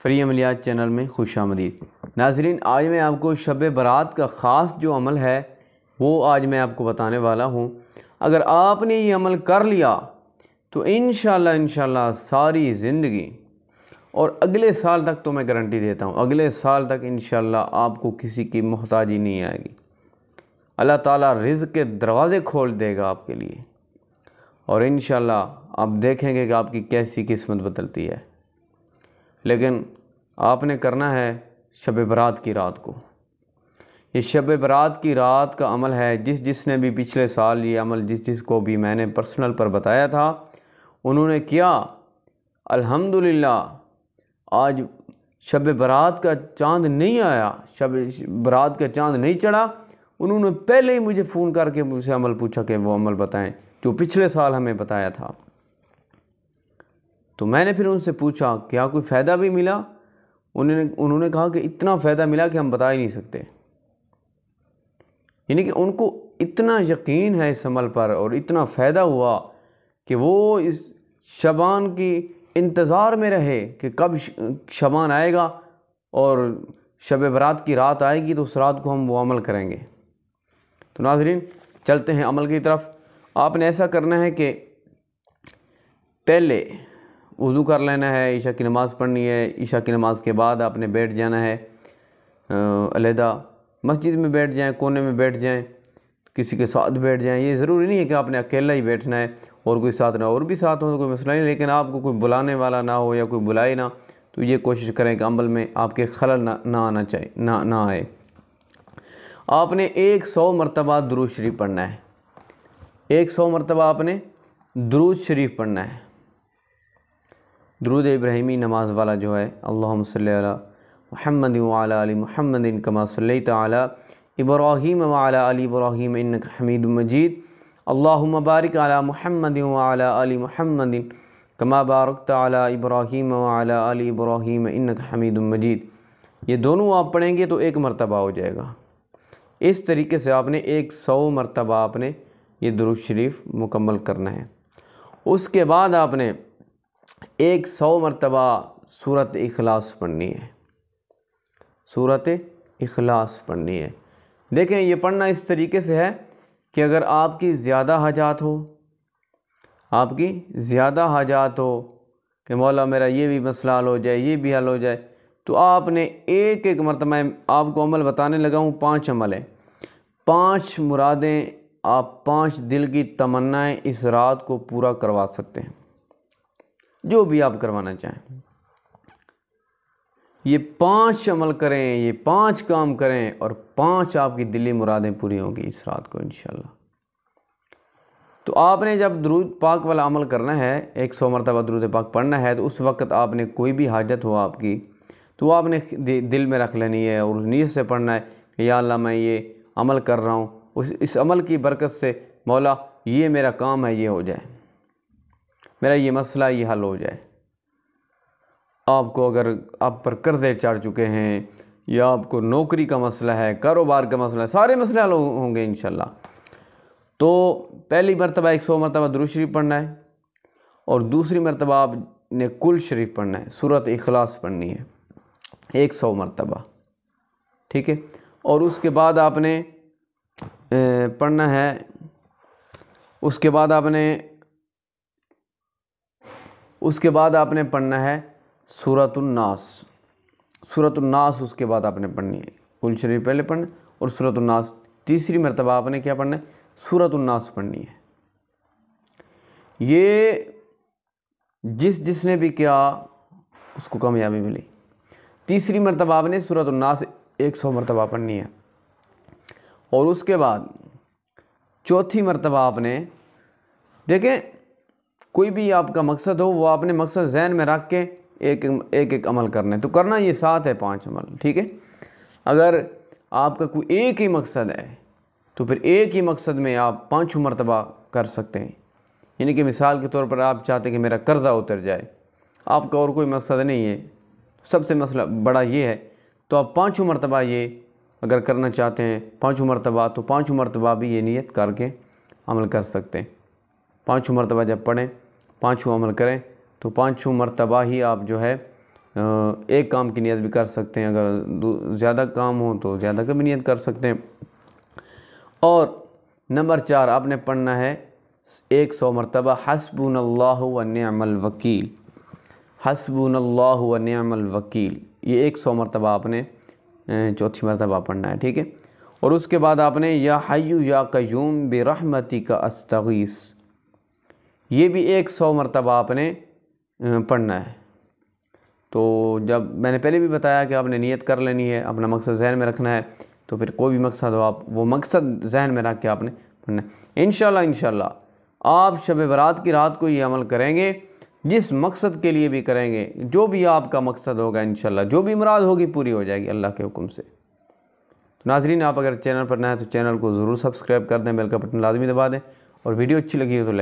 Free عملیات channel میں خوش آمدید ناظرین۔ آج میں آپ کو شب برات کا خاص جو عمل ہے وہ آج میں آپ کو بتانے والا ہوں۔ اگر آپ نے یہ عمل کر لیا تو انشاءاللہ ساری زندگی اور اگلے سال تک تو میں گارنٹی دیتا ہوں، اگلے سال تک انشاءاللہ آپ کو کسی کی محتاجی نہیں آئے گی۔ اللہ تعالیٰ رزق کے دروازے کھول دے گا آپ کے لیے، اور انشاءاللہ آپ دیکھیں گے کہ آپ کی کیسی قسمت بدلتی ہے۔ لیکن آپ نے کرنا ہے شب برات کی رات کو۔ یہ شب برات کی رات کا عمل ہے، جس نے بھی پچھلے سال یہ عمل جس کو بھی میں نے پرسنل پر بتایا تھا انہوں نے کیا، الحمدللہ آج شب برات کا چاند نہیں آیا، شب برات کا چاند نہیں چڑھا، انہوں نے پہلے ہی مجھے فون کر کے مجھ سے عمل پوچھا کہ وہ عمل بتائیں جو پچھلے سال ہمیں بتایا تھا۔ تو میں نے پھر ان سے پوچھا کیا کوئی فائدہ بھی ملا؟ انہوں نے کہا کہ اتنا فائدہ ملا کہ ہم بتا ہی نہیں سکتے۔ یعنی کہ ان کو اتنا یقین ہے اس عمل پر اور اتنا فائدہ ہوا کہ وہ اس شعبان کی انتظار میں رہے کہ کب شعبان آئے گا اور شب برات کی رات آئے گی تو اس رات کو ہم وہ عمل کریں گے۔ تو ناظرین چلتے ہیں عمل کی طرف۔ آپ نے ایسا کرنا ہے کہ پہلے وضو کر لینا ہے، عشاء کی نماز پڑھنی ہے، عشاء کی نماز کے بعد آپ نے بیٹھ جانا ہے علیحدہ، مسجد میں بیٹھ جائیں، کونے میں بیٹھ جائیں، کسی کے ساتھ بیٹھ جائیں۔ یہ ضروری نہیں ہے کہ آپ نے اکیلا ہی بیٹھنا ہے اور کوئی ساتھ نہ، اور بھی ساتھ ہو تو کوئی مسئلہ نہیں، لیکن آپ کو کوئی بلانے والا نہ ہو یا کوئی بلائے نہ، تو یہ کوشش کریں کہ عمل میں آپ کے خلل نہ آئے۔ آپ نے 100 مرتبہ درود شریف پڑھنا ہے، 100 مرتبہ آپ نے درود شریف پڑھنا ہے۔ درود ابراہیمی نماز والا جو ہے، اللہم صلی علی محمد وعلی آل محمد کما صلیت علی ابراہیم وعلی آل ابراہیم انک حمید مجید، اللہم بارک علی محمد وعلی آل محمد کما بارکت علی ابراہیم وعلی آل ابراہیم انک حمید مجید۔ یہ دونوں آپ پڑھیں گے تو 1 مرتبہ ہو جائے گا۔ اس طریقے سے آپ نے 100 مرتبہ آپ نے یہ درود شریف مکمل کرنا ہے۔ اس کے بعد آپ نے 100 مرتبہ سورۃ اخلاص پڑھنی ہے، سورۃ اخلاص پڑھنی ہے۔ دیکھیں یہ پڑھنا اس طریقے سے ہے کہ اگر آپ کی زیادہ حاجات ہو، آپ کی زیادہ حاجات ہو کہ مولا میرا یہ بھی مسئلہ حل ہو جائے، یہ بھی حل ہو جائے، تو آپ نے ایک مرتبہ، آپ کو عمل بتانے لگا ہوں، 5 عمل ہیں، 5 مرادیں آپ 5 دل کی تمنائیں اس رات کو پورا کروا سکتے ہیں، جو بھی آپ کروانا چاہیں۔ یہ 5 عمل کریں، یہ 5 کام کریں اور 5 آپ کی دلی مرادیں پوری ہوں گی اس رات کو انشاءاللہ۔ تو آپ نے جب درود پاک والا عمل کرنا ہے، 100 مرتبہ درود پاک پڑھنا ہے، تو اس وقت آپ نے کوئی بھی حاجت ہو آپ کی تو آپ نے دل میں رکھ لینی ہے اور نیت سے پڑھنا ہے کہ یا اللہ میں یہ عمل کر رہا ہوں، اس عمل کی برکت سے مولا یہ میرا کام ہے یہ ہو جائے، میرا یہ مسئلہ یہ حل ہو جائے۔ آپ کو اگر آپ پر قرضے چڑھ چکے ہیں یا آپ کو نوکری کا مسئلہ ہے، کاروبار کا مسئلہ ہے، سارے مسئلے حل ہوں گے انشاءاللہ۔ تو پہلی مرتبہ 100 مرتبہ درود شریف پڑھنا ہے، اور دوسری مرتبہ آپ نے کل شریف پڑھنا ہے، سورۃ اخلاص پڑھنی ہے 100 مرتبہ، ٹھیک ہے۔ اور اس کے بعد آپ نے پڑھنا ہے، اس کے بعد آپ نے پڑھنا ہے سورۃ الناس، سورۃ الناس اس کے بعد آپ نے پڑھنی ہے، کل شریف پہلے پڑھنا ہے اور سورۃ الناس تیسری مرتبہ آپ نے کیا پڑھنا ہے، سورۃ الناس پڑھنی ہے۔ یہ جس نے بھی کیا اس کو کامیابی ملی۔ تیسری مرتبہ آپ نے سورۃ الناس 100 مرتبہ پڑھنی ہے، اور اس کے بعد چوتھی مرتبہ آپ نے، دیکھیں کوئی بھی آپ کا مقصد ہو، وہ آپ نے مقصد ذہن میں رکھ کے ایک عمل کرنا ہے، تو کرنا یہ 7 ہے 5 عمل، ٹھیک ہے۔ اگر آپ کا کوئی ایک ہی مقصد ہے تو پھر ایک ہی مقصد میں آپ 5 مرتبہ کر سکتے ہیں۔ یعنی کہ مثال کے طور پر آپ چاہتے ہیں کہ میرا قرضہ اتر جائے، آپ کا اور کوئی مقصد نہیں ہے، سب سے مسئلہ بڑا یہ ہے، تو آپ 5 مرتبہ یہ اگر کرنا چاہتے ہیں 5 مرتبہ، تو 5 مرتبہ بھی یہ نیت کر کے عمل کر سکتے ہیں۔ 5 مرتبہ جب پڑھیں، 5 عمل کریں تو 5 مرتبہ ہی آپ جو ہے ایک کام کی نیت بھی کر سکتے ہیں، اگر زیادہ کام ہو تو زیادہ کا بھی نیت کر سکتے ہیں۔ اور نمبر 4 آپ نے پڑھنا ہے 100 مرتبہ حسبنا اللہ و نعم الوکیل، حسبنا اللہ و نعم الوکیل، یہ 100 مرتبہ آپ نے چوتھی مرتبہ پڑھنا ہے، ٹھیک ہے۔ اور اس کے بعد آپ نے یا حی یا قیوم برحمتک استغیث، یہ بھی 100 مرتبہ آپ نے پڑھنا ہے۔ تو جب میں نے پہلے بھی بتایا کہ آپ نے نیت کر لینی ہے، اپنا مقصد ذہن میں رکھنا ہے، تو پھر کوئی بھی مقصد ہو آپ وہ مقصد ذہن میں رکھ کے آپ نے پڑھنا ہے۔ انشاءاللہ آپ شب برات کی رات کو یہ عمل کریں گے، جس مقصد کے لیے بھی کریں گے، جو بھی آپ کا مقصد ہوگا انشاءاللہ جو بھی مراد ہوگی پوری ہو جائے گی اللہ کے حکم سے۔ تو ناظرین، آپ اگر چینل پر نہ ہیں تو چینل کو ضرور سبسکرائب کر دیں، بیل کا بٹن لازمی دبا دیں، اور ویڈیو اچھی لگی ہو تو